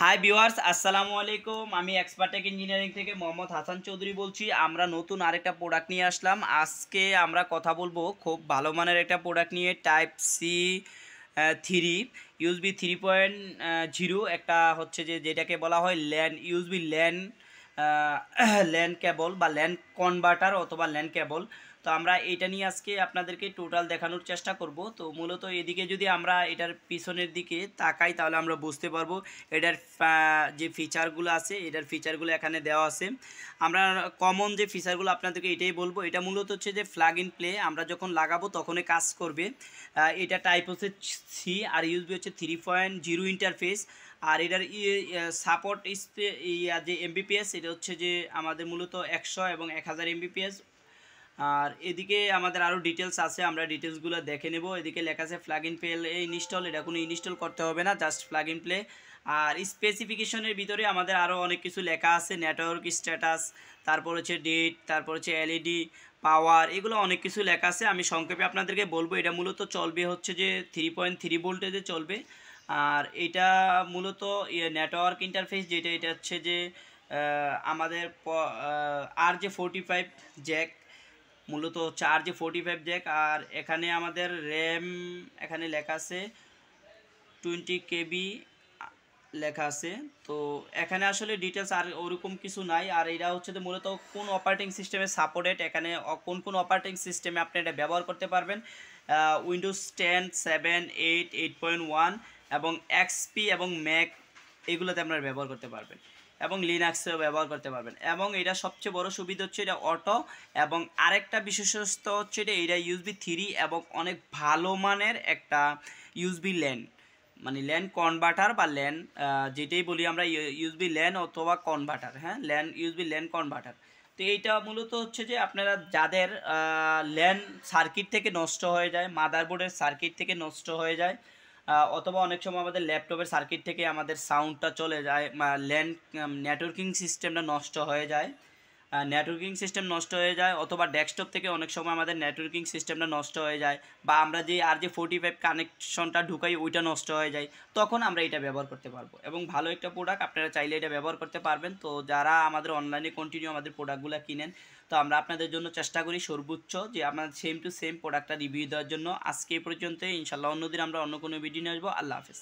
Hi viewers, আসসালামু আলাইকুম। আমি এক্সপার্টেক ইঞ্জিনিয়ারিং থেকে মোহাম্মদ হাসান চৌধুরী বলছি। আমরা নতুন আরেকটা প্রোডাক্ট নিয়ে আসলাম। আজকে আমরা কথা বলবো খুব ভালো মানের একটা প্রোডাক্ট নিয়ে, টাইপ সি 3 ইউএসবি 3.0 একটা হচ্ছে যেটাকে বলা হয় ল্যান ইউএসবি ল্যান ল্যান কেবল বা ল্যান কনভার্টার অথবা ল্যান কেবল। তো আমরা এটা নিয়ে আজকে আপনাদেরকে টোটাল দেখানোর চেষ্টা করব। তো মূলত এদিকে যদি আমরা এটার পিছনের দিকে তাকাই তাহলে আমরা বুঝতে পারবো এটার যে ফিচারগুলো আছে, এটার ফিচারগুলো এখানে দেওয়া আছে। আমরা কমন যে ফিচারগুলো আপনাদেরকে এটাই বলবো। এটা মূলত হচ্ছে যে প্লাগ ইন প্লে, আমরা যখন লাগাবো তখনই কাজ করবে। এটা টাইপ হচ্ছে সি আর ইউএসবি হচ্ছে 3.0 ইন্টারফেস। আর এটার সাপোর্ট যে এমবিপিএস, এটা হচ্ছে যে আমাদের মূলত 100 এবং 1000 এমবিপিএস। আর এদিকে আমাদের আরও ডিটেলস আছে, আমরা ডিটেলসগুলো দেখে নেব। এদিকে লেখা আছে প্লাগ ইন প্লে ইনস্টল, এটা কোনো ইনস্টল করতে হবে না, জাস্ট প্লাগ ইন প্লে। আর স্পেসিফিকেশনের ভিতরে আমাদের আরও অনেক কিছু লেখা আছে, নেটওয়ার্ক স্ট্যাটাস, তারপর হচ্ছে ডেট, তারপর হচ্ছে এলইডি পাওয়ার, এগুলো অনেক কিছু লেখা আছে। আমি সংক্ষেপে আপনাদেরকে বলবো। এটা মূলত চলবে হচ্ছে যে 3.3 ভোল্টেজে চলবে। আর এটা মূলত নেটওয়ার্ক ইন্টারফেস যেটা, এটা হচ্ছে যে আমাদের RJ45 জ্যাক, মূলত হচ্ছে RJ45 জ্যাক। আর এখানে আমাদের র্যাম এখানে লেখা আছে 20 কেবি লেখা আছে। তো এখানে আসলে ডিটেলস আর ওরকম কিছু নাই। আর এটা হচ্ছে যে মূলত কোন অপারেটিং সিস্টেমে সাপোর্টেড, এখানে কোন কোন অপারেটিং সিস্টেমে আপনি এটা ব্যবহার করতে পারবেন। উইন্ডোজ 10, 7, 8, 8.1 এবং এক্সপি এবং ম্যাক, এগুলোতে আপনারা ব্যবহার করতে পারবেন এবং লিনাক্সেও ব্যবহার করতে পারবেন। এবং এটা সবচেয়ে বড় সুবিধা হচ্ছে এটা অটো, এবং আরেকটা বিশেষত্ব হচ্ছে এটা ইউএসবি 3 এবং অনেক ভালো মানের একটা ইউএসবি ল্যান, মানে ল্যান কনভার্টার বা ল্যান যেটাই বলি আমরা, ইউএসবি ল্যান অথবা কনভার্টার। হ্যাঁ, ল্যান ইউএসবি ল্যান কনভার্টার। তো এইটা মূলত হচ্ছে যে আপনারা যাদের ল্যান সার্কিট থেকে নষ্ট হয়ে যায়, মাদারবোর্ডের সার্কিট থেকে নষ্ট হয়ে যায়, অথবা অনেক সময় আমাদের ল্যাপটপের সার্কিট থেকে আমাদের সাউন্ডটা চলে যায়, ল্যান নেটওয়ার্কিং সিস্টেমটা নষ্ট হয়ে যায়, অথবা ডেস্কটপ থেকে অনেক সময় আমাদের নেটওয়ার্কিং সিস্টেমটা নষ্ট হয়ে যায়, বা আমরা যে RJ45 কানেকশনটা ঢুকাই ওইটা নষ্ট হয়ে যায়, তখন আমরা এটা ব্যবহার করতে পারবো। এবং ভালো একটা প্রোডাক্ট, আপনারা চাইলে এটা ব্যবহার করতে পারবেন। তো যারা আমাদের অনলাইনে কন্টিনিউ আমাদের প্রোডাক্টগুলো কিনেন, তো আমরা আপনাদের জন্য চেষ্টা করি সর্বোচ্চ যে আমাদের সেম টু সেম প্রোডাক্টটা রিভিউ দেওয়ার জন্য। আজকে এই পর্যন্তই, ইনশাল্লাহ অন্যদিন আমরা অন্য কোনো ভিডিও নিয়ে আসবো। আল্লাহ হাফেজ।